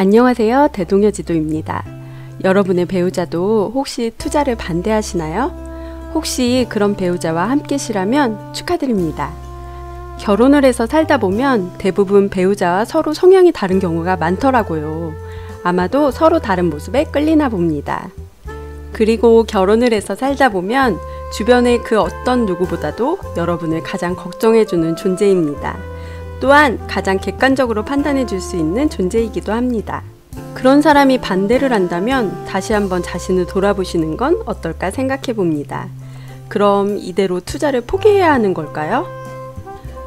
안녕하세요. 대동여지도입니다. 여러분의 배우자도 혹시 투자를 반대하시나요? 혹시 그런 배우자와 함께시라면 축하드립니다. 결혼을 해서 살다 보면 대부분 배우자와 서로 성향이 다른 경우가 많더라고요. 아마도 서로 다른 모습에 끌리나 봅니다. 그리고 결혼을 해서 살다 보면 주변의 그 어떤 누구보다도 여러분을 가장 걱정해주는 존재입니다. 또한 가장 객관적으로 판단해 줄 수 있는 존재이기도 합니다. 그런 사람이 반대를 한다면 다시 한번 자신을 돌아보시는 건 어떨까 생각해 봅니다. 그럼 이대로 투자를 포기해야 하는 걸까요?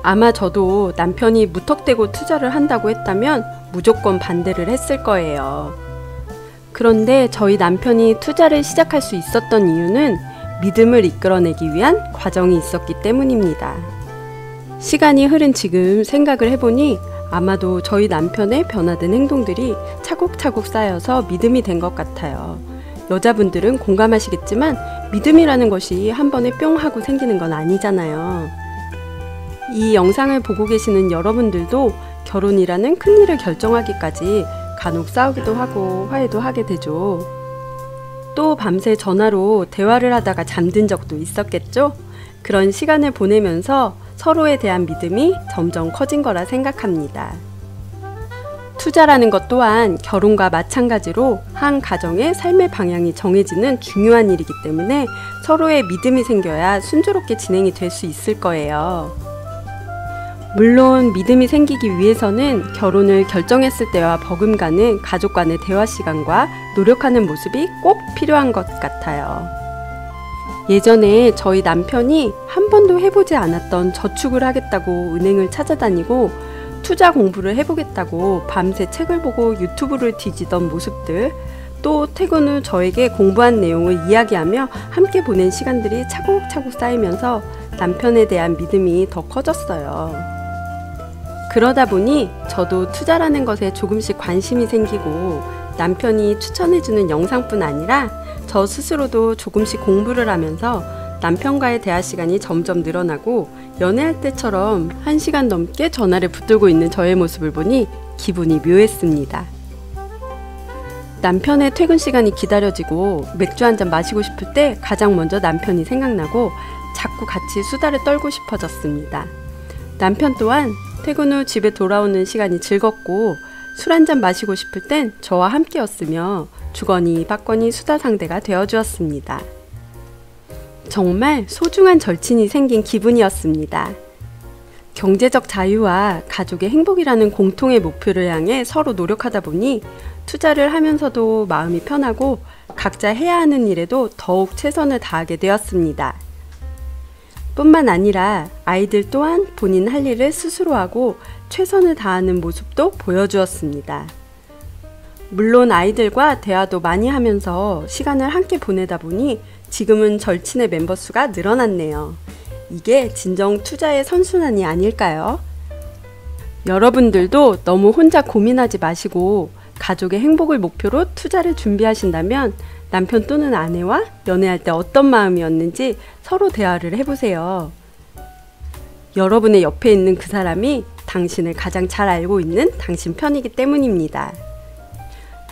아마 저도 남편이 무턱대고 투자를 한다고 했다면 무조건 반대를 했을 거예요. 그런데 저희 남편이 투자를 시작할 수 있었던 이유는 믿음을 이끌어내기 위한 과정이 있었기 때문입니다. 시간이 흐른 지금 생각을 해보니 아마도 저희 남편의 변화된 행동들이 차곡차곡 쌓여서 믿음이 된 것 같아요. 여자분들은 공감하시겠지만 믿음이라는 것이 한 번에 뿅 하고 생기는 건 아니잖아요. 이 영상을 보고 계시는 여러분들도 결혼이라는 큰일을 결정하기까지 간혹 싸우기도 하고 화해도 하게 되죠. 또 밤새 전화로 대화를 하다가 잠든 적도 있었겠죠? 그런 시간을 보내면서 서로에 대한 믿음이 점점 커진 거라 생각합니다. 투자라는 것 또한 결혼과 마찬가지로 한 가정의 삶의 방향이 정해지는 중요한 일이기 때문에 서로의 믿음이 생겨야 순조롭게 진행이 될 수 있을 거예요. 물론 믿음이 생기기 위해서는 결혼을 결정했을 때와 버금가는 가족 간의 대화 시간과 노력하는 모습이 꼭 필요한 것 같아요. 예전에 저희 남편이 한 번도 해보지 않았던 저축을 하겠다고 은행을 찾아다니고 투자 공부를 해보겠다고 밤새 책을 보고 유튜브를 뒤지던 모습들, 또 퇴근 후 저에게 공부한 내용을 이야기하며 함께 보낸 시간들이 차곡차곡 쌓이면서 남편에 대한 믿음이 더 커졌어요. 그러다 보니 저도 투자라는 것에 조금씩 관심이 생기고 남편이 추천해주는 영상뿐 아니라 저 스스로도 조금씩 공부를 하면서 남편과의 대화 시간이 점점 늘어나고 연애할 때처럼 1시간 넘게 전화를 붙들고 있는 저의 모습을 보니 기분이 묘했습니다. 남편의 퇴근 시간이 기다려지고 맥주 한잔 마시고 싶을 때 가장 먼저 남편이 생각나고 자꾸 같이 수다를 떨고 싶어졌습니다. 남편 또한 퇴근 후 집에 돌아오는 시간이 즐겁고 술 한잔 마시고 싶을 땐 저와 함께였으며 주거니 받거니 수다 상대가 되어주었습니다. 정말 소중한 절친이 생긴 기분이었습니다. 경제적 자유와 가족의 행복이라는 공통의 목표를 향해 서로 노력하다 보니 투자를 하면서도 마음이 편하고 각자 해야 하는 일에도 더욱 최선을 다하게 되었습니다. 뿐만 아니라 아이들 또한 본인 할 일을 스스로 하고 최선을 다하는 모습도 보여주었습니다. 물론 아이들과 대화도 많이 하면서 시간을 함께 보내다 보니 지금은 절친의 멤버 수가 늘어났네요. 이게 진정 투자의 선순환이 아닐까요? 여러분들도 너무 혼자 고민하지 마시고 가족의 행복을 목표로 투자를 준비하신다면 남편 또는 아내와 연애할 때 어떤 마음이었는지 서로 대화를 해보세요. 여러분의 옆에 있는 그 사람이 당신을 가장 잘 알고 있는 당신 편이기 때문입니다.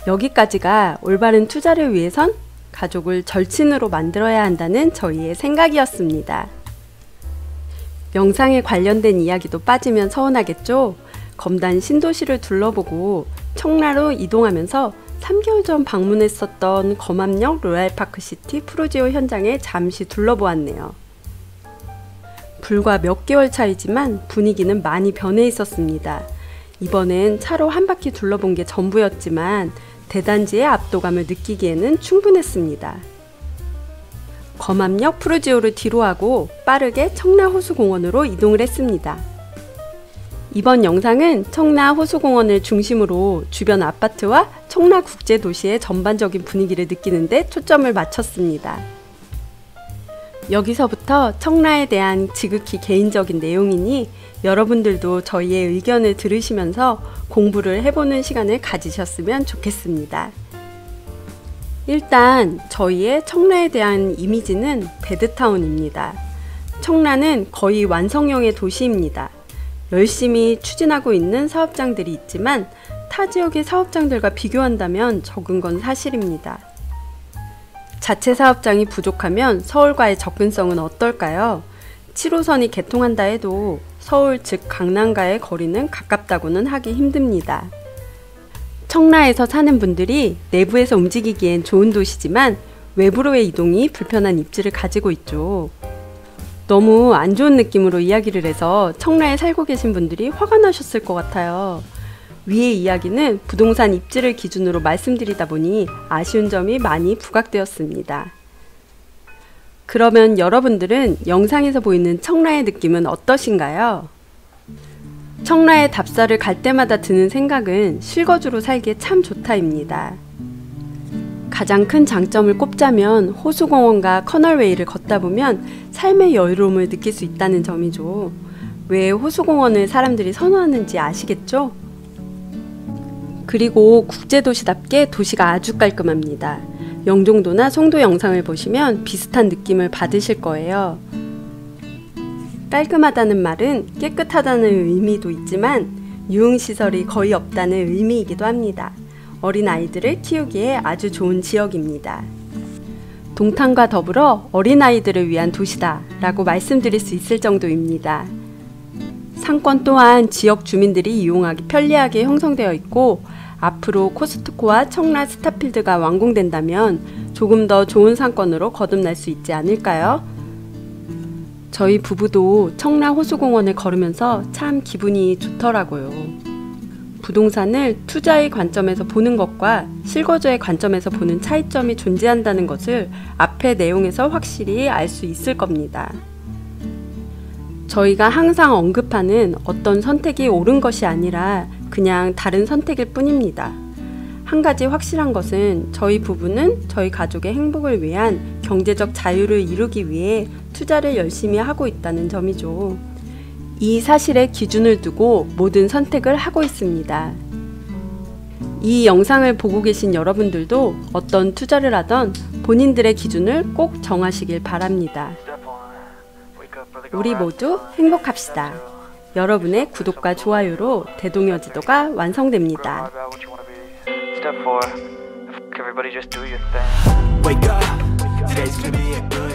여기까지가 올바른 투자를 위해선 가족을 절친으로 만들어야 한다는 저희의 생각이었습니다. 영상에 관련된 이야기도 빠지면 서운하겠죠? 검단 신도시를 둘러보고 청라로 이동하면서 3개월 전 방문했었던 검암역 로얄파크시티 프루지오 현장에 잠시 둘러보았네요. 불과 몇 개월 차이지만 분위기는 많이 변해 있었습니다. 이번엔 차로 한 바퀴 둘러본 게 전부였지만 대단지의 압도감을 느끼기에는 충분했습니다. 검암역 프루지오를 뒤로하고 빠르게 청라호수공원으로 이동을 했습니다. 이번 영상은 청라호수공원을 중심으로 주변 아파트와 청라국제도시의 전반적인 분위기를 느끼는데 초점을 맞췄습니다. 여기서부터 청라에 대한 지극히 개인적인 내용이니 여러분들도 저희의 의견을 들으시면서 공부를 해보는 시간을 가지셨으면 좋겠습니다. 일단 저희의 청라에 대한 이미지는 배드타운입니다. 청라는 거의 완성형의 도시입니다. 열심히 추진하고 있는 사업장들이 있지만 타 지역의 사업장들과 비교한다면 적은 건 사실입니다. 자체 사업장이 부족하면 서울과의 접근성은 어떨까요? 7호선이 개통한다 해도 서울 즉 강남과의 거리는 가깝다고는 하기 힘듭니다. 청라에서 사는 분들이 내부에서 움직이기엔 좋은 도시지만 외부로의 이동이 불편한 입지를 가지고 있죠. 너무 안 좋은 느낌으로 이야기를 해서 청라에 살고 계신 분들이 화가 나셨을 것 같아요. 위의 이야기는 부동산 입지를 기준으로 말씀드리다 보니 아쉬운 점이 많이 부각되었습니다. 그러면 여러분들은 영상에서 보이는 청라의 느낌은 어떠신가요? 청라의 답사를 갈 때마다 드는 생각은 실거주로 살기에 참 좋다입니다. 가장 큰 장점을 꼽자면 호수공원과 커널웨이를 걷다 보면 삶의 여유로움을 느낄 수 있다는 점이죠. 왜 호수공원을 사람들이 선호하는지 아시겠죠? 그리고 국제도시답게 도시가 아주 깔끔합니다. 영종도나 송도 영상을 보시면 비슷한 느낌을 받으실 거예요. 깔끔하다는 말은 깨끗하다는 의미도 있지만 유흥시설이 거의 없다는 의미이기도 합니다. 어린 아이들을 키우기에 아주 좋은 지역입니다. 동탄과 더불어 어린아이들을 위한 도시다 라고 말씀드릴 수 있을 정도입니다. 상권 또한 지역 주민들이 이용하기 편리하게 형성되어 있고 앞으로 코스트코와 청라 스타필드가 완공된다면 조금 더 좋은 상권으로 거듭날 수 있지 않을까요? 저희 부부도 청라 호수공원을 걸으면서 참 기분이 좋더라고요. 부동산을 투자의 관점에서 보는 것과 실거주의 관점에서 보는 차이점이 존재한다는 것을 앞의 내용에서 확실히 알 수 있을 겁니다. 저희가 항상 언급하는 어떤 선택이 옳은 것이 아니라 그냥 다른 선택일 뿐입니다. 한 가지 확실한 것은 저희 부부는 저희 가족의 행복을 위한 경제적 자유를 이루기 위해 투자를 열심히 하고 있다는 점이죠. 이 사실에 기준을 두고 모든 선택을 하고 있습니다. 이 영상을 보고 계신 여러분들도 어떤 투자를 하던 본인들의 기준을 꼭 정하시길 바랍니다. 우리 모두 행복합시다. 여러분의 구독과 좋아요로 대동여지도가 완성됩니다. Step 4, everybody just do your thing. Wake up, today's gonna be a good